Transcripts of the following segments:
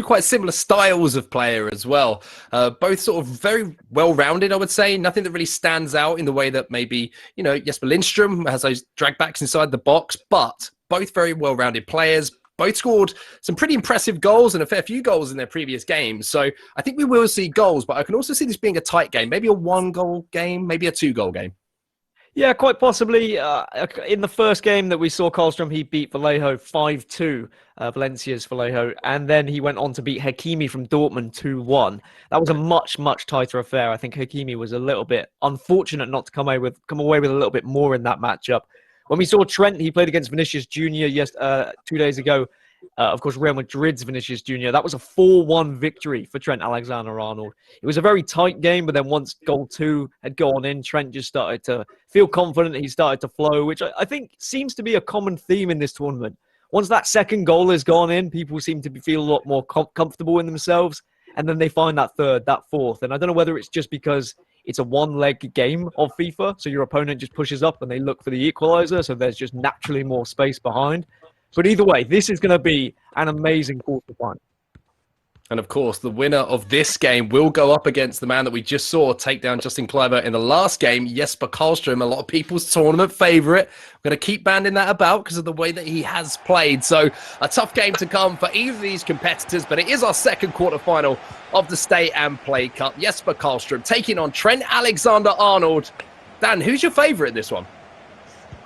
quite similar styles of player as well. Both sort of very well-rounded, I would say. Nothing that really stands out in the way that maybe, you know, Jesper Lindstrom has those dragbacks inside the box, but both very well-rounded players. Both scored some pretty impressive goals and a fair few goals in their previous games. So I think we will see goals, but I can also see this being a tight game. Maybe a 1-goal game, maybe a 2-goal game. Yeah, quite possibly. In the first game that we saw Karlstrom, he beat Vallejo 5-2, Valencia's Vallejo, and then he went on to beat Hakimi from Dortmund 2-1. That was a much, much tighter affair. I think Hakimi was a little bit unfortunate not to come away with a little bit more in that matchup. When we saw Trent, he played against Vinicius Jr. 2 days ago. Of course, Real Madrid's Vinicius Jr. That was a 4-1 victory for Trent Alexander-Arnold. It was a very tight game, but then once goal 2 had gone in, Trent just started to feel confident. He started to flow, which I think seems to be a common theme in this tournament. Once that second goal has gone in, people seem to feel a lot more comfortable in themselves, and then they find that third, that fourth. And I don't know whether it's just because it's a one-leg game of FIFA, so your opponent just pushes up and they look for the equalizer, so there's just naturally more space behind. But either way, this is going to be an amazing quarterfinal. And of course, the winner of this game will go up against the man that we just saw take down Justin Kluivert in the last game, Jesper Karlstrom, a lot of people's tournament favourite. We're going to keep banding that about because of the way that he has played. So a tough game to come for either of these competitors, but it is our second quarterfinal of the Stay and Play Cup. Jesper Karlstrom taking on Trent Alexander-Arnold. Dan, who's your favourite in this one?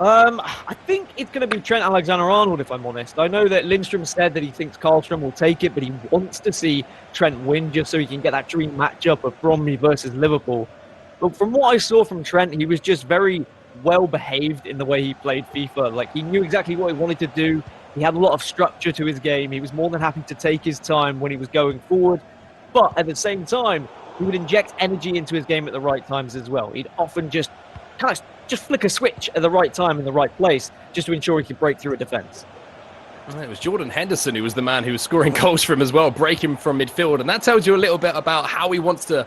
I think it's going to be Trent Alexander-Arnold, if I'm honest. I know that Lindstrom said that he thinks Karlstrom will take it, but he wants to see Trent win just so he can get that dream matchup of Bromley versus Liverpool. But from what I saw from Trent, he was just very well behaved in the way he played FIFA. Like, he knew exactly what he wanted to do. He had a lot of structure to his game. He was more than happy to take his time when he was going forward. But at the same time, he would inject energy into his game at the right times as well. He'd often just kind of flick a switch at the right time in the right place just to ensure he could break through a defence. It was Jordan Henderson who was the man who was scoring goals for him as well, breaking from midfield. And that tells you a little bit about how he wants to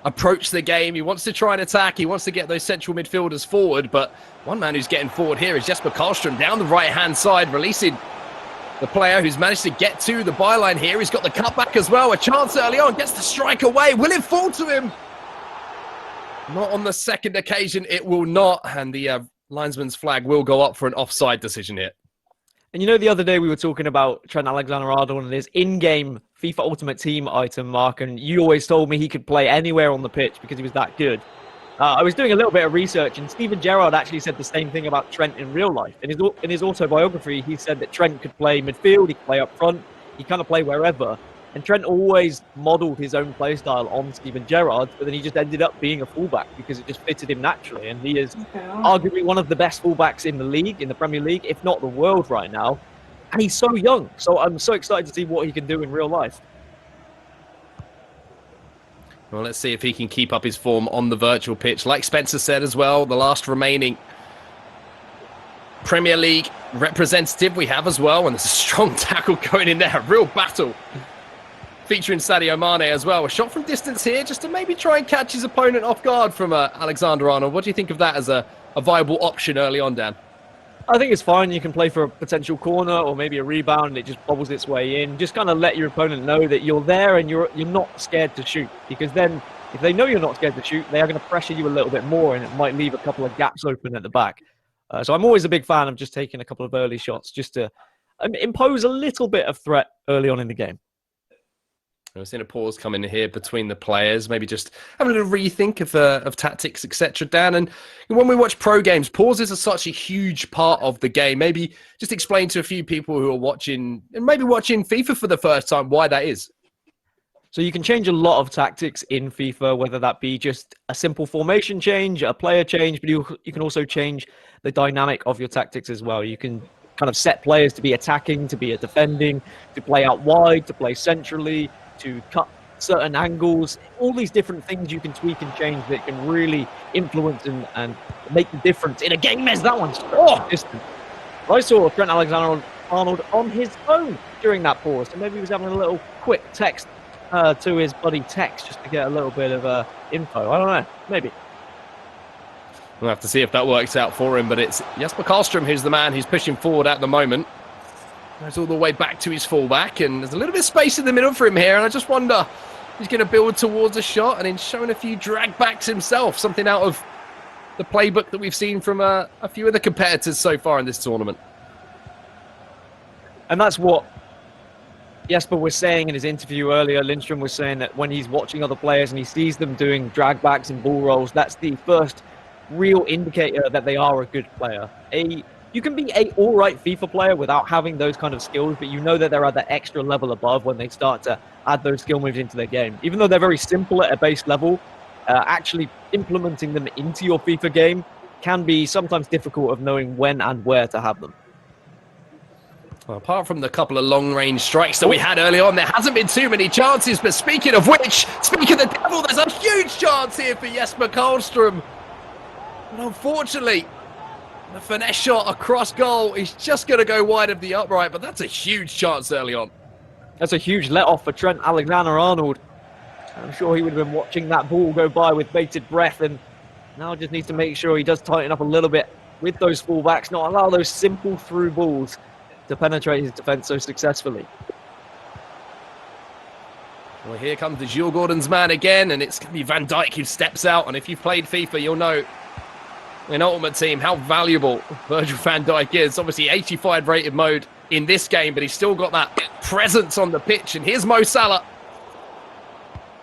approach the game. He wants to try and attack. He wants to get those central midfielders forward. But one man who's getting forward here is Jesper Karlstrom down the right-hand side, releasing the player who's managed to get to the byline here. He's got the cutback as well. A chance early on, gets the strike away. Will it fall to him? Not on the second occasion, it will not. And the linesman's flag will go up for an offside decision here. And you know, the other day we were talking about Trent Alexander-Arnold and his in-game FIFA Ultimate Team item, Mark, and you always told me he could play anywhere on the pitch because he was that good. I was doing a little bit of research, and Steven Gerrard actually said the same thing about Trent in real life. In his autobiography, he said that Trent could play midfield, he could play up front, he kind of play wherever. And Trent always modelled his own play style on Steven Gerrard, but then he just ended up being a fullback because it just fitted him naturally. And he is arguably one of the best fullbacks in the league, in the Premier League, if not the world right now. And he's so young. So I'm so excited to see what he can do in real life. Well, let's see if he can keep up his form on the virtual pitch. Like Spencer said as well, the last remaining Premier League representative we have as well. And there's a strong tackle going in there. A real battle. Featuring Sadio Mane as well. A shot from distance here just to maybe try and catch his opponent off guard from Alexander-Arnold. What do you think of that as a viable option early on, Dan? I think it's fine. You can play for a potential corner or maybe a rebound and it just bobbles its way in. Just kind of let your opponent know that you're there and you're not scared to shoot. Because then if they know you're not scared to shoot, they are going to pressure you a little bit more and it might leave a couple of gaps open at the back. So I'm always a big fan of just taking a couple of early shots just to impose a little bit of threat early on in the game. I've seen a pause come in here between the players, maybe just having a little rethink of tactics, etc. Dan, and when we watch pro games, pauses are such a huge part of the game. Maybe just explain to a few people who are watching, and maybe watching FIFA for the first time, why that is. So you can change a lot of tactics in FIFA, whether that be just a simple formation change, a player change, but you can also change the dynamic of your tactics as well. You can kind of set players to be attacking, to be defending, to play out wide, to play centrally, to cut certain angles, all these different things you can tweak and change that can really influence and make the difference in a game as that one's distant. I saw Trent Alexander-Arnold on his phone during that pause, so maybe he was having a little quick text to his buddy Tex just to get a little bit of info. I don't know, maybe. We'll have to see if that works out for him, but it's Jesper Karlstrom who's the man who's pushing forward at the moment. Goes all the way back to his fullback, and there's a little bit of space in the middle for him here, and I just wonder if he's going to build towards a shot, and he's showing a few drag backs himself, something out of the playbook that we've seen from a few of the competitors so far in this tournament. And that's what Jesper was saying in his interview earlier. Lindstrom was saying that when he's watching other players and he sees them doing drag backs and ball rolls, that's the first real indicator that they are a good player. You can be a all-right FIFA player without having those kind of skills, but you know that they're at that extra level above when they start to add those skill moves into their game. Even though they're very simple at a base level, actually implementing them into your FIFA game can be sometimes difficult of knowing when and where to have them. Well, apart from the couple of long-range strikes that we had early on, there hasn't been too many chances. But speaking of which, speaking of the devil, there's a huge chance here for Jesper Karlstrom. But unfortunately, the finesse shot across goal is just going to go wide of the upright, but that's a huge chance early on. That's a huge let-off for Trent Alexander-Arnold. I'm sure he would have been watching that ball go by with bated breath, and now just needs to make sure he does tighten up a little bit with those fullbacks, not allow those simple through balls to penetrate his defence so successfully. Well, here comes the Jules Gordon's man again, and it's going to be Van Dijk who steps out, and if you've played FIFA, you'll know in Ultimate Team how valuable Virgil van Dijk is. Obviously 85 rated mode in this game, but he's still got that presence on the pitch. And here's Mo Salah.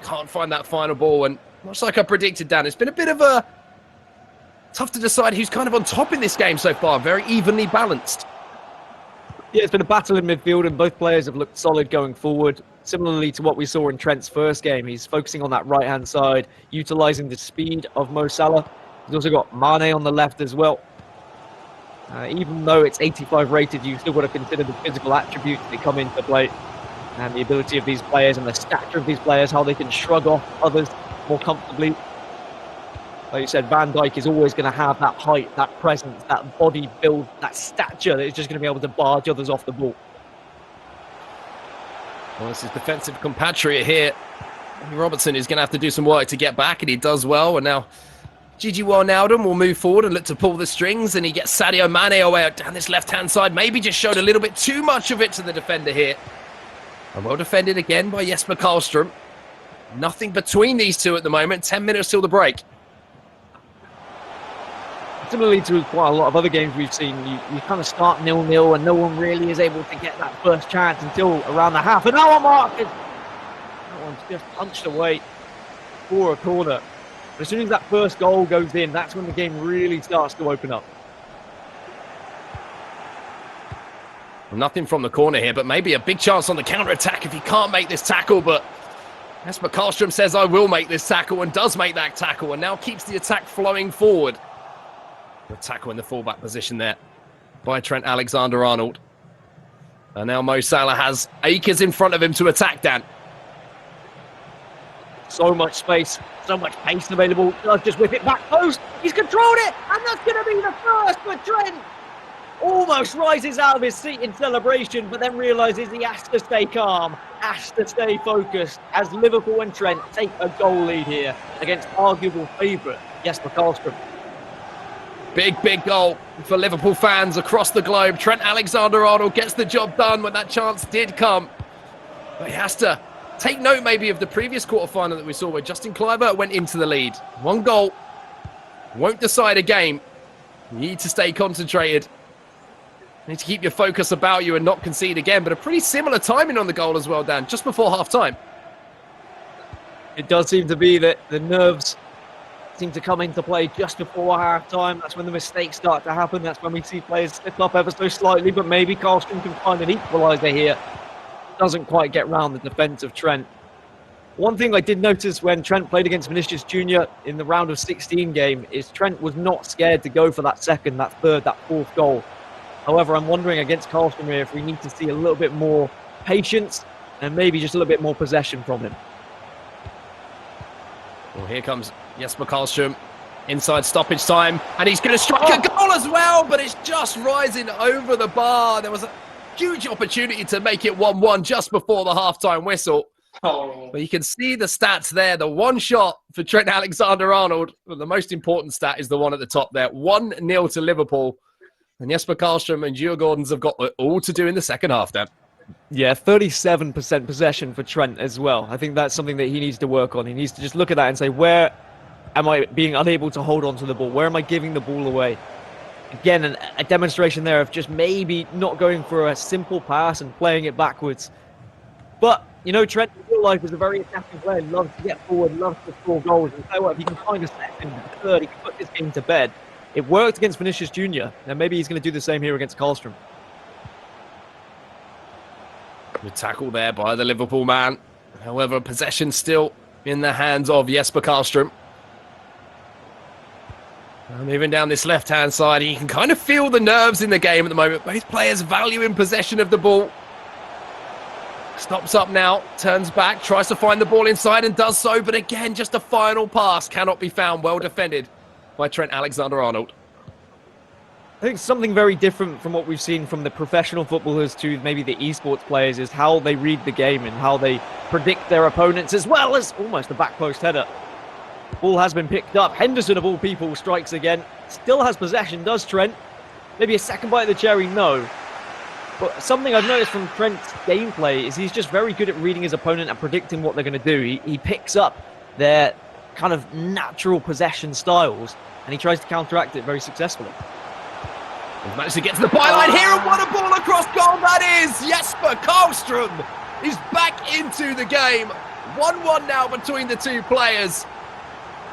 Can't find that final ball, and much like I predicted, Dan, it's been a bit of a tough to decide who's kind of on top in this game so far. Very evenly balanced. Yeah, it's been a battle in midfield, and both players have looked solid going forward. Similarly to what we saw in Trent's first game, he's focusing on that right-hand side, utilising the speed of Mo Salah. He's also got Mane on the left as well. Even though it's 85 rated, you've still got to consider the physical attributes that come into play and the ability of these players and the stature of these players, how they can shrug off others more comfortably. Like you said, Van Dijk is always going to have that height, that presence, that body build, that stature that is just going to be able to barge others off the ball. Well, this is defensive compatriot here. Robertson is going to have to do some work to get back, and he does well. And now Gigi Wijnaldum will move forward and look to pull the strings, and he gets Sadio Mane away down this left-hand side. Maybe just showed a little bit too much of it to the defender here. And well defended again by Jesper Karlstrom. Nothing between these two at the moment. 10 minutes till the break. Similarly to quite a lot of other games we've seen, you kind of start 0-0 and no one really is able to get that first chance until around the half an hour mark. That one's just punched away for a corner. But as soon as that first goal goes in, that's when the game really starts to open up. Nothing from the corner here, but maybe a big chance on the counter-attack if he can't make this tackle. But Jesper Karlstrom says, I will make this tackle, and does make that tackle, and now keeps the attack flowing forward. The tackle in the fullback position there by Trent Alexander-Arnold. And now Mo Salah has acres in front of him to attack, Dan. So much space, so much pace available. Does just whip it back post. He's controlled it, and that's going to be the first for Trent. Almost rises out of his seat in celebration, but then realises he has to stay calm, has to stay focused, as Liverpool and Trent take a goal lead here against arguable favourite Jesper Karlstrom. Big goal for Liverpool fans across the globe. Trent Alexander-Arnold gets the job done when that chance did come. But he has to take note maybe of the previous quarter-final that we saw where Justin Kluivert went into the lead. One goal won't decide a game. You need to stay concentrated. You need to keep your focus about you and not concede again. But a pretty similar timing on the goal as well, Dan, just before half-time. It does seem to be that the nerves seem to come into play just before half-time. That's when the mistakes start to happen. That's when we see players slip up ever so slightly, but maybe Karlstrom can find an equaliser here. Doesn't quite get round the defence of Trent. One thing I did notice when Trent played against Vinicius Jr. in the round of 16 game is Trent was not scared to go for that second, that third, that fourth goal. However, I'm wondering against Karlstrom here if we need to see a little bit more patience and maybe just a little bit more possession from him. Well, here comes Jesper Karlstrom inside stoppage time, and he's going to strike a goal as well, but it's just rising over the bar. There was a huge opportunity to make it 1-1 just before the halftime whistle. But you can see the stats there. The one shot for Trent Alexander-Arnold, but the most important stat is the one at the top there. 1-0 to Liverpool. And Jesper Karlstrom and Gio Gordons have got all to do in the second half, Dan. Yeah, 37% possession for Trent as well. I think that's something that he needs to work on. He needs to just look at that and say, where am I being unable to hold on to the ball? Where am I giving the ball away? Again, a demonstration there of just maybe not going for a simple pass and playing it backwards. But, you know, Trent in real life is a very attacking player. He loves to get forward, loves to score goals. And so if he can find a second, a third, he can put this game to bed. It worked against Vinicius Jr. And maybe he's going to do the same here against Karlstrom. Good tackle there by the Liverpool man. However, possession still in the hands of Jesper Karlstrom. Moving down this left-hand side, you can kind of feel the nerves in the game at the moment. Both players valuing possession of the ball. Stops up now, turns back, tries to find the ball inside and does so. But again, just a final pass cannot be found. Well defended by Trent Alexander-Arnold. I think something very different from what we've seen from the professional footballers to maybe the esports players is how they read the game and how they predict their opponents, as well as almost a back post header. Ball has been picked up. Henderson, of all people, strikes again. Still has possession, does Trent? Maybe a second bite of the cherry, no. But something I've noticed from Trent's gameplay is he's just very good at reading his opponent and predicting what they're going to do. He picks up their kind of natural possession styles and he tries to counteract it very successfully. He's managed to get to the byline here, and what a ball across goal that is! Jesper Karlstrom is back into the game. 1-1 now between the two players.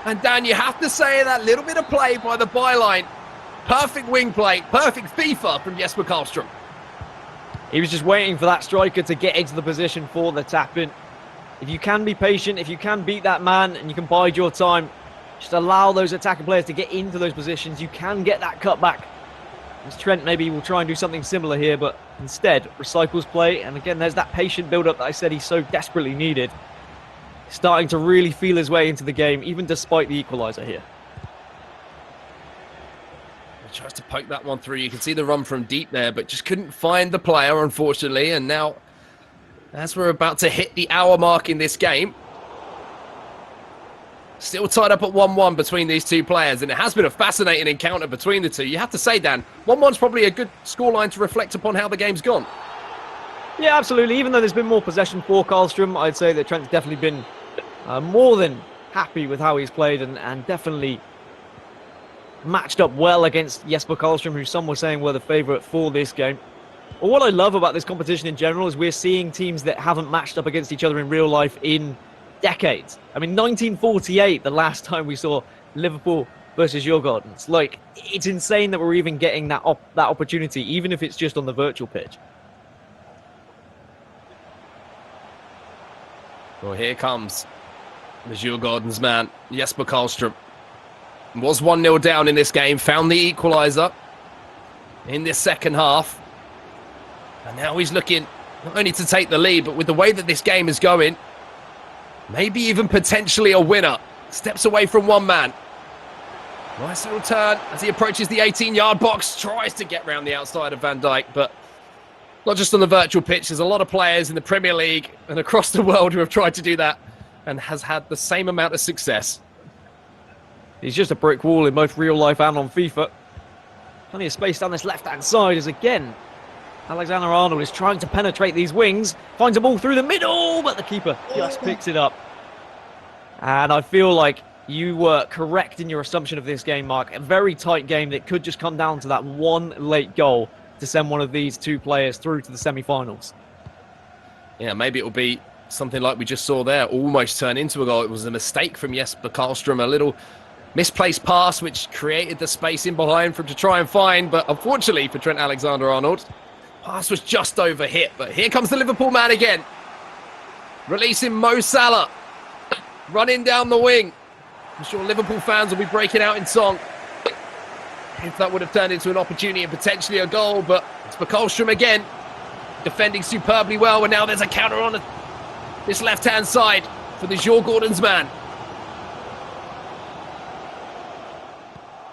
And Dan, you have to say that little bit of play by the byline. Perfect wing play, perfect FIFA from Jesper Karlstrom. He was just waiting for that striker to get into the position for the tap-in. If you can be patient, if you can beat that man and you can bide your time, just allow those attacking players to get into those positions, you can get that cutback. As Trent maybe will try and do something similar here, but instead recycles play. And again, there's that patient build-up that I said he so desperately needed. Starting to really feel his way into the game, even despite the equaliser here. He tries to poke that one through. You can see the run from deep there, but just couldn't find the player, unfortunately. And now, as we're about to hit the hour mark in this game, still tied up at 1-1 between these two players, and it has been a fascinating encounter between the two. You have to say, Dan, 1-1's probably a good scoreline to reflect upon how the game's gone. Yeah, absolutely. Even though there's been more possession for Karlstrom, I'd say that Trent's definitely been more than happy with how he's played and definitely matched up well against Jesper Karlstrom, who some were saying were the favourite for this game. But what I love about this competition in general is we're seeing teams that haven't matched up against each other in real life in decades. I mean, 1948, the last time we saw Liverpool versus Djurgårdens. Like, it's insane that we're even getting that opportunity, even if it's just on the virtual pitch. Well, here comes the Djurgårdens man, Jesper Karlstrom. Was 1-0 down in this game, found the equaliser in this second half. And now he's looking not only to take the lead, but with the way that this game is going, maybe even potentially a winner. Steps away from one man. Nice little turn as he approaches the 18-yard box. Tries to get round the outside of Van Dijk, but not just on the virtual pitch. There's a lot of players in the Premier League and across the world who have tried to do that and has had the same amount of success. He's just a brick wall in both real life and on FIFA. Plenty of space down this left-hand side as again Alexander-Arnold is trying to penetrate these wings. Finds a ball through the middle, but the keeper just picks it up. And I feel like you were correct in your assumption of this game, Mark. A very tight game that could just come down to that one late goal to send one of these two players through to the semi-finals. Yeah, maybe it'll be something like we just saw there, almost turn into a goal. It was a mistake from Jesper Karlstrom, a little misplaced pass which created the space in behind for him to try and find, but unfortunately for Trent Alexander-Arnold, pass was just over hit. But here comes the Liverpool man again, releasing Mo Salah, running down the wing. I'm sure Liverpool fans will be breaking out in song if that would have turned into an opportunity and potentially a goal. But it's for Karlstrom again, defending superbly well, and now there's a counter on this left-hand side for the Djurgårdens man.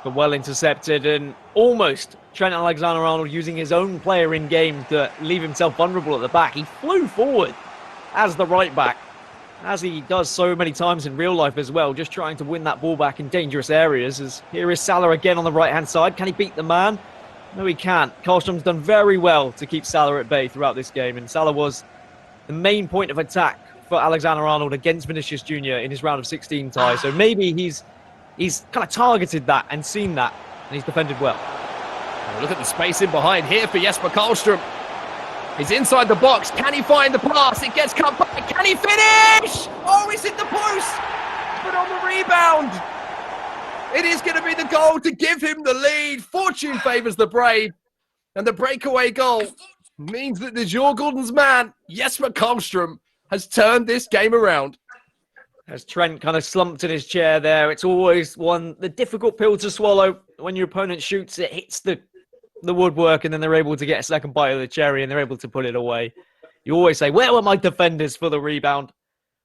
But well intercepted, and almost Trent Alexander-Arnold using his own player in game to leave himself vulnerable at the back. He flew forward as the right back, as he does so many times in real life as well, just trying to win that ball back in dangerous areas. As here is Salah again on the right-hand side. Can he beat the man? No, he can't. Karlstrom's done very well to keep Salah at bay throughout this game, and Salah was the main point of attack for Alexander-Arnold against Vinicius Jr. in his round of 16 tie. So maybe he's kind of targeted that and seen that, and he's defended well. Oh, look at the space in behind here for Jesper Karlstrom. He's inside the box. Can he find the pass? It gets cut back. Can he finish? Oh, he's hit the post. But on the rebound, it is going to be the goal to give him the lead. Fortune favours the brave. And the breakaway goal means that the Djurgården's man, Jesper Karlstrom, has turned this game around. As Trent kind of slumped in his chair there, it's always the difficult pill to swallow. When your opponent shoots, it hits the woodwork, and then they're able to get a second bite of the cherry, and they're able to put it away. You always say, where were my defenders for the rebound?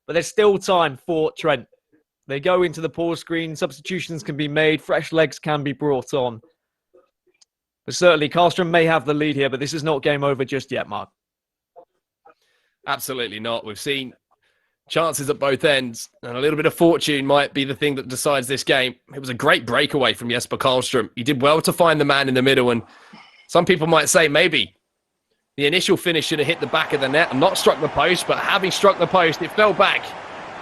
But there's still time for Trent. They go into the pause screen, substitutions can be made, fresh legs can be brought on. But certainly, Karlstrom may have the lead here, but this is not game over just yet, Mark. Absolutely not. We've seen chances at both ends, and a little bit of fortune might be the thing that decides this game. It was a great breakaway from Jesper Karlstrom. He did well to find the man in the middle, and some people might say maybe the initial finish should have hit the back of the net and not struck the post, but having struck the post, it fell back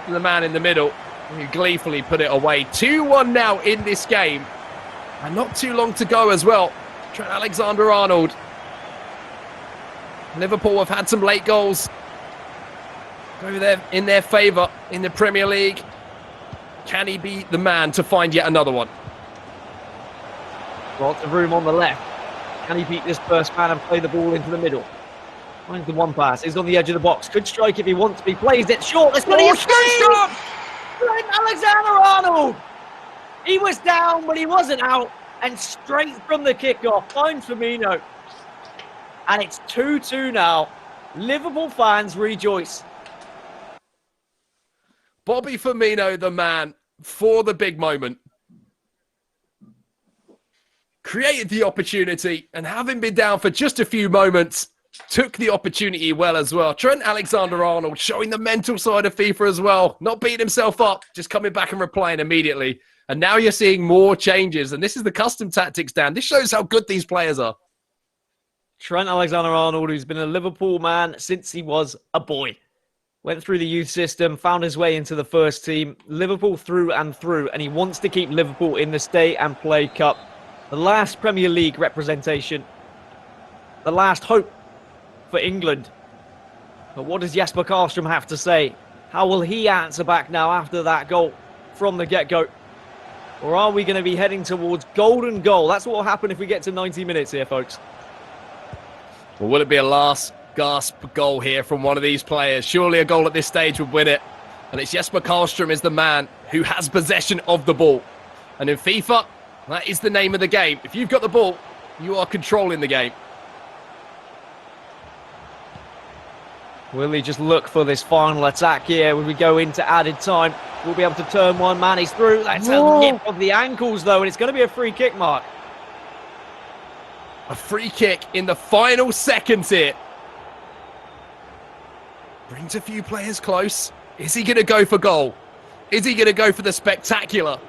to the man in the middle, who gleefully put it away. 2-1 now in this game, and not too long to go as well. Trent Alexander-Arnold. Liverpool have had some late goals over there in their favour in the Premier League. Can he be the man to find yet another one? Lots of room on the left. Can he beat this first man and play the ball into the middle? Finds the one pass. He's on the edge of the box. Could strike if he wants to. He plays it short. There's going to be a shot! Trent Alexander-Arnold! He was down, but he wasn't out. And straight from the kickoff, finds Firmino. And it's 2-2 now. Liverpool fans rejoice. Bobby Firmino, the man for the big moment. Created the opportunity, and having been down for just a few moments, took the opportunity well as well. Trent Alexander-Arnold showing the mental side of FIFA as well. Not beating himself up, just coming back and replying immediately. And now you're seeing more changes, and this is the custom tactics, Dan. This shows how good these players are. Trent Alexander-Arnold, who's been a Liverpool man since he was a boy. Went through the youth system, found his way into the first team. Liverpool through and through, and he wants to keep Liverpool in the Stay and Play Cup. The last Premier League representation. The last hope for England. But what does Jesper Karlstrom have to say? How will he answer back now after that goal from the get-go? Or are we going to be heading towards golden goal? That's what will happen if we get to 90 minutes here, folks. Well, will it be a last gasp goal here from one of these players? Surely a goal at this stage would win it. And it's Jesper Karlstrom is the man who has possession of the ball. And in FIFA, that is the name of the game. If you've got the ball, you are controlling the game. Will he just look for this final attack here? Will we go into added time? We'll be able to turn one man. He's through. That's a nip of the ankles, though, and it's going to be a free kick, Mark. A free kick in the final seconds here. Brings a few players close. Is he going to go for goal? Is he going to go for the spectacular?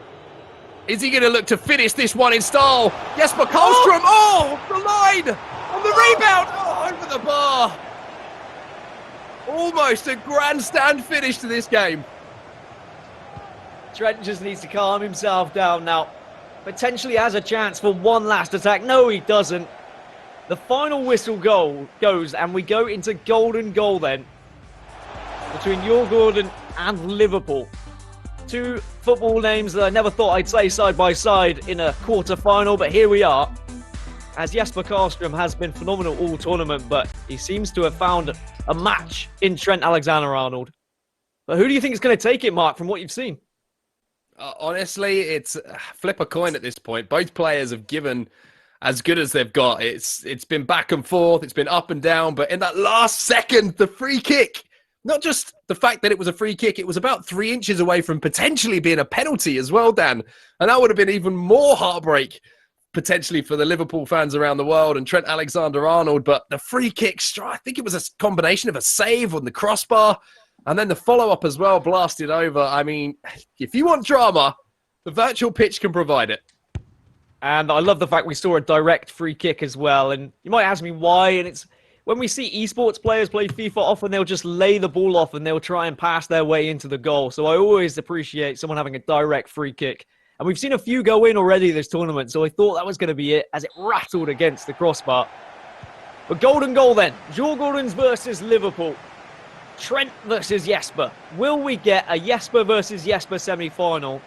Is he going to look to finish this one in style? Jesper Karlstrom. Oh, the line. On the rebound. Oh, over the bar. Almost a grandstand finish to this game. Trent just needs to calm himself down now. Potentially has a chance for one last attack. No, he doesn't. The final whistle goal goes, and we go into golden goal then. Between Djurgården and Liverpool. Two football names that I never thought I'd say side by side in a quarter-final, but here we are. As Jesper Karlstrom has been phenomenal all tournament, but he seems to have found a match in Trent Alexander-Arnold. But who do you think is going to take it, Mark, from what you've seen? Honestly, it's flip a coin at this point. Both players have given as good as they've got. It's been back and forth. It's been up and down. But in that last second, the free kick, not just the fact that it was a free kick, it was about 3 inches away from potentially being a penalty as well, Dan. And that would have been even more heartbreak potentially for the Liverpool fans around the world and Trent Alexander-Arnold. But the free kick, I think it was a combination of a save on the crossbar and then the follow-up as well, blasted over. I mean, if you want drama, the virtual pitch can provide it. And I love the fact we saw a direct free kick as well. And you might ask me why, and it's when we see esports players play FIFA, often they'll just lay the ball off and they'll try and pass their way into the goal. So I always appreciate someone having a direct free kick. And we've seen a few go in already this tournament, so I thought that was going to be it as it rattled against the crossbar. But golden goal then. Djurgårdens versus Liverpool. Trent versus Jesper. Will we get a Jesper versus Jesper semi-final?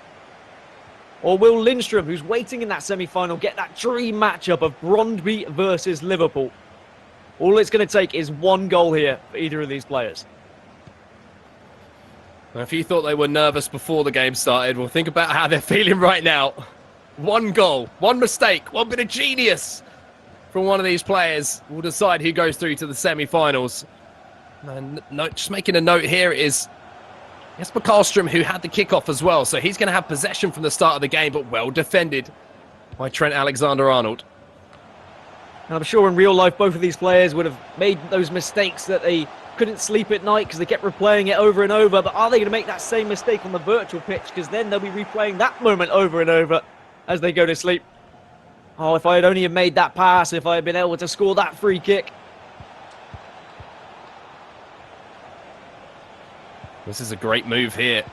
Or will Lindstrom, who's waiting in that semi-final, get that dream matchup of Brondby versus Liverpool? All it's going to take is one goal here for either of these players. Now, if you thought they were nervous before the game started, well, think about how they're feeling right now. One goal, one mistake, one bit of genius from one of these players will decide who goes through to the semi-finals. And just making a note here is Jesper Karlstrom, who had the kickoff as well. So he's going to have possession from the start of the game, but well defended by Trent Alexander-Arnold. And I'm sure in real life, both of these players would have made those mistakes that they couldn't sleep at night because they kept replaying it over and over. But are they going to make that same mistake on the virtual pitch? Because then they'll be replaying that moment over and over as they go to sleep. Oh, if I had only made that pass, if I had been able to score that free kick. This is a great move here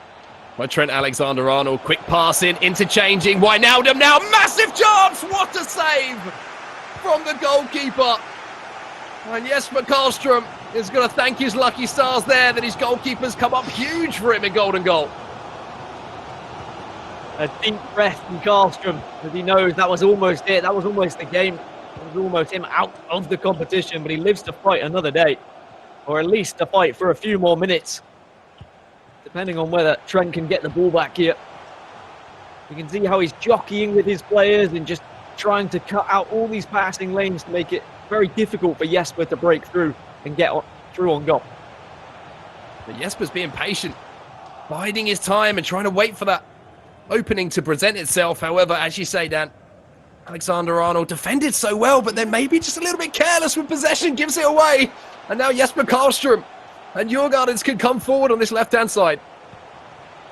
by Trent Alexander-Arnold. Quick passing, interchanging. Wijnaldum now, massive chance! What a save from the goalkeeper. And Jesper Karlstrom is going to thank his lucky stars there that his goalkeeper's come up huge for him in golden goal. A deep breath from Karlstrom as he knows that was almost it. That was almost the game. It was almost him out of the competition, but he lives to fight another day. Or at least to fight for a few more minutes. Depending on whether Trent can get the ball back here. You can see how he's jockeying with his players and just trying to cut out all these passing lanes to make it very difficult for Jesper to break through and get through on goal. But Jesper's being patient, biding his time and trying to wait for that opening to present itself. However, as you say, Dan, Alexander-Arnold defended so well, but then maybe just a little bit careless with possession, gives it away. And now Jesper Karlstrom and Djurgårdens can come forward on this left-hand side.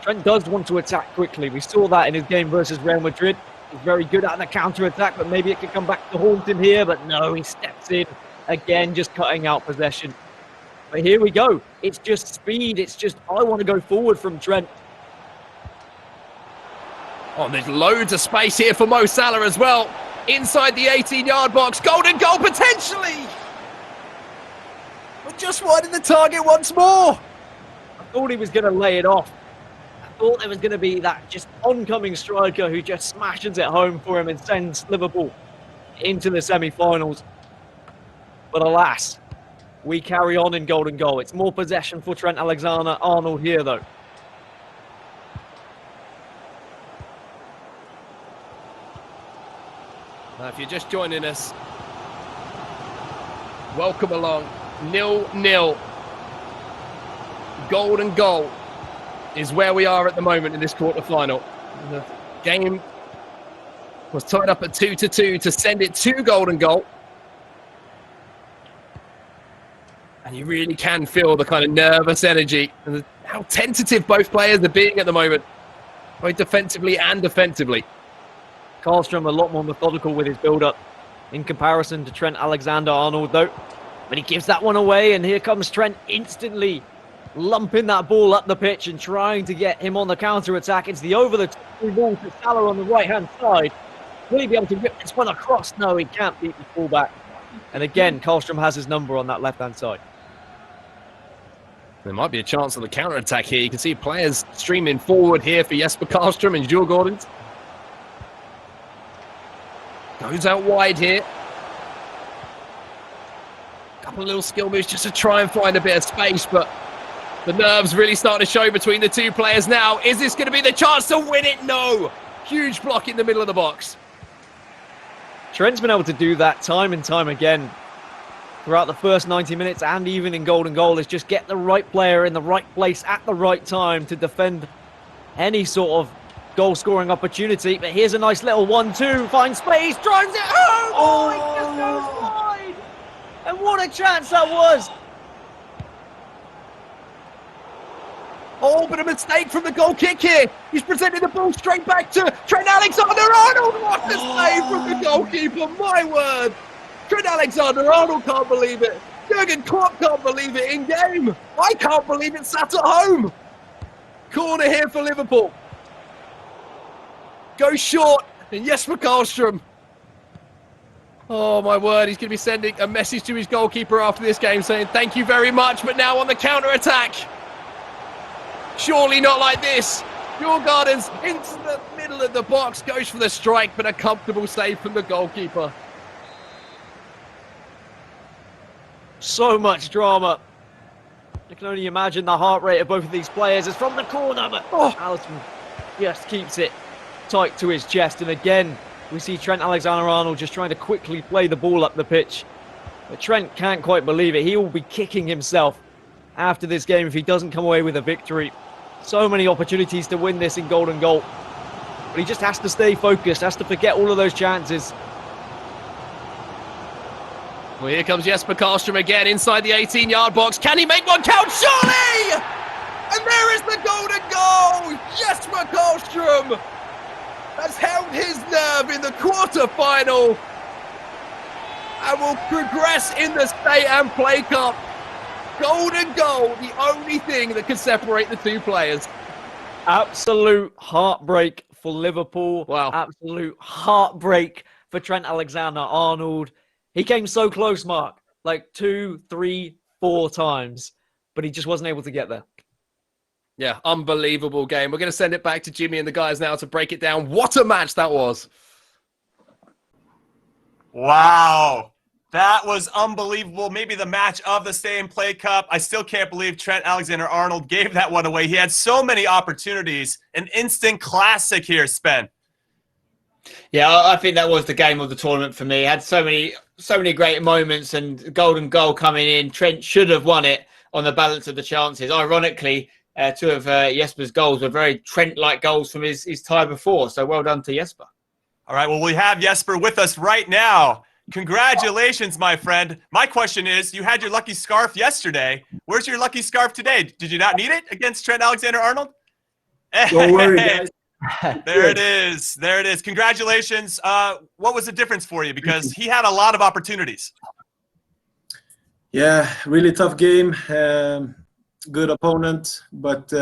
Trent does want to attack quickly. We saw that in his game versus Real Madrid. He's very good at the counter-attack, but maybe it could come back to haunt him here. But no, he steps in again, just cutting out possession. But here we go. It's just speed. It's just, I want to go forward from Trent. Oh, there's loads of space here for Mo Salah as well. Inside the 18-yard box. Golden goal potentially. We're just wide of the target once more. I thought he was going to lay it off. I thought there was going to be that just oncoming striker who just smashes it home for him and sends Liverpool into the semi-finals. But alas, we carry on in golden goal. It's more possession for Trent Alexander-Arnold here, though. Now, if you're just joining us, welcome along. 0-0. Golden goal is where we are at the moment in this quarter-final. The game was tied up at 2-2 to send it to golden goal. And you really can feel the kind of nervous energy and how tentative both players are being at the moment, both defensively and offensively. Karlstrom a lot more methodical with his build-up in comparison to Trent Alexander-Arnold, though. But he gives that one away, and here comes Trent instantly lumping that ball up the pitch and trying to get him on the counter-attack. It's the over-the-top ball to Salah on the right-hand side. Will he be able to rip this one across? No, he can't beat the fullback. And again, Karlstrom has his number on that left-hand side. There might be a chance of the counter-attack here. You can see players streaming forward here for Jesper Karlstrom and Djurgårdens. Goes out wide here. Couple of little skill moves just to try and find a bit of space, but the nerves really starting to show between the two players now. Is this going to be the chance to win it? No. Huge block in the middle of the box. Trent's been able to do that time and time again throughout the first 90 minutes and even in golden goal, is just get the right player in the right place at the right time to defend any sort of goal-scoring opportunity. But here's a nice little 1-2, finds space, drives it home! Oh, it just goes wide! And what a chance that was! Oh, but a mistake from the goal kick here. He's presenting the ball straight back to Trent Alexander-Arnold. What a save from the goalkeeper, my word. Trent Alexander-Arnold can't believe it. Jurgen Klopp can't believe it in game. I can't believe it sat at home. Corner here for Liverpool. Go short, and Jesper Karlstrom. Oh, my word, he's going to be sending a message to his goalkeeper after this game saying thank you very much, but now on the counter-attack. Surely not like this. Gardens into the middle of the box, goes for the strike, but a comfortable save from the goalkeeper. So much drama. You can only imagine the heart rate of both of these players. It's from the corner, but Alisson just keeps it tight to his chest. And again, we see Trent Alexander-Arnold just trying to quickly play the ball up the pitch. But Trent can't quite believe it. He will be kicking himself after this game if he doesn't come away with a victory. So many opportunities to win this in golden goal. But he just has to stay focused, has to forget all of those chances. Well, here comes Jesper Karlstrom again inside the 18-yard box. Can he make one count? Surely! And there is the golden goal! Jesper Karlstrom has held his nerve in the quarter-final and will progress in the Stay and Play Cup. Golden goal, the only thing that can separate the two players. Absolute heartbreak for Liverpool. Wow. Absolute heartbreak for Trent Alexander-Arnold. He came so close, Mark, like 2, 3, 4 times, but he just wasn't able to get there. Yeah, unbelievable game. We're going to send it back to Jimmy and the guys now to break it down. What a match that was. Wow. That was unbelievable. Maybe the match of the Stay and Play Cup. I still can't believe Trent Alexander-Arnold gave that one away. He had so many opportunities. An instant classic here, Spen. Yeah, I think that was the game of the tournament for me. It had so many great moments, and golden goal coming in. Trent should have won it on the balance of the chances. Ironically, 2 of Jesper's goals were very Trent-like goals from his tie before. So well done to Jesper. All right, well, we have Jesper with us right now. Congratulations, my friend. My question is, you had your lucky scarf yesterday. Where's your lucky scarf today? Did you not need it against Trent Alexander-Arnold? Don't worry, guys. There it is. There it is. Congratulations. What was the difference for you? Because he had a lot of opportunities. Yeah, really tough game. Good opponent, but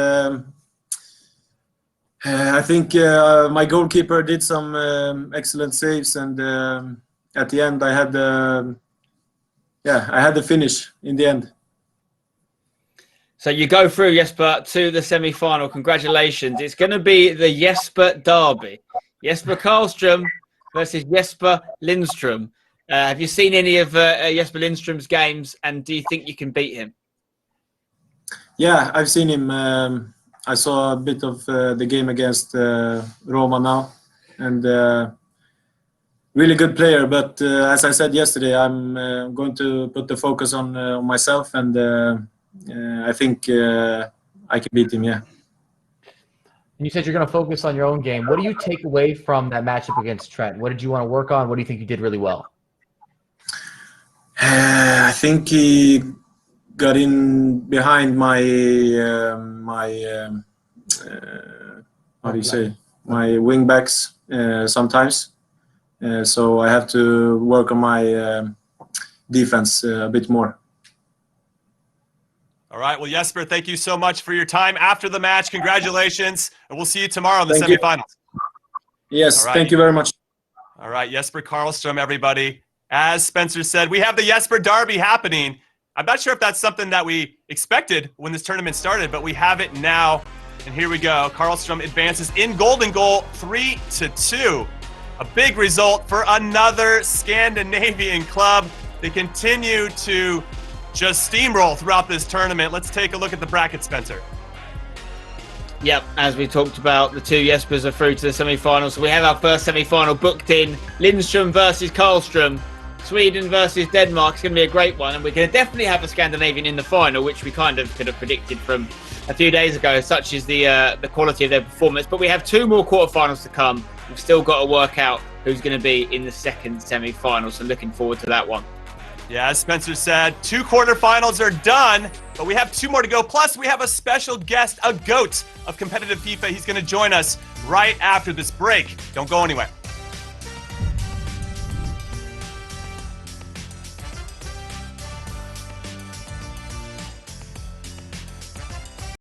I think my goalkeeper did some excellent saves, and at the end I had the finish in the end. So you go through, Jesper, to the semi-final. Congratulations. It's going to be the Jesper derby. Jesper Karlstrom versus Jesper Lindström. Have you seen any of Jesper Lindström's games, and do you think you can beat him? Yeah, I've seen him. I saw a bit of the game against Roma now, and really good player. But as I said yesterday, I'm going to put the focus on myself, and I think I can beat him, yeah. You said you're going to focus on your own game. What do you take away from that matchup against Trent? What did you want to work on? What do you think you did really well? I think he got in behind my how do you say, my wing backs sometimes. So I have to work on my defense a bit more. All right. Well, Jesper, thank you so much for your time after the match. Congratulations. And we'll see you tomorrow in the semifinals. Yes, right. Thank you very much. All right. Jesper Karlstrom, everybody. As Spencer said, we have the Jesper derby happening. I'm not sure if that's something that we expected when this tournament started, but we have it now. And here we go. Karlstrom advances in golden goal 3-2. A big result for another Scandinavian club. They continue to just steamroll throughout this tournament. Let's take a look at the bracket, Spencer. Yep, as we talked about, the 2 Jespers are through to the semi-finals. So we have our first semi-final booked in. Lindström versus Karlstrom. Sweden versus Denmark. It's going to be a great one. And we're going to definitely have a Scandinavian in the final, which we kind of could have predicted from a few days ago, such as the quality of their performance. But we have 2 more quarterfinals to come. We've still got to work out who's going to be in the second semi-final. So looking forward to that one. Yeah, as Spencer said, 2 quarterfinals are done, but we have 2 more to go. Plus, we have a special guest, a GOAT of competitive FIFA. He's going to join us right after this break. Don't go anywhere.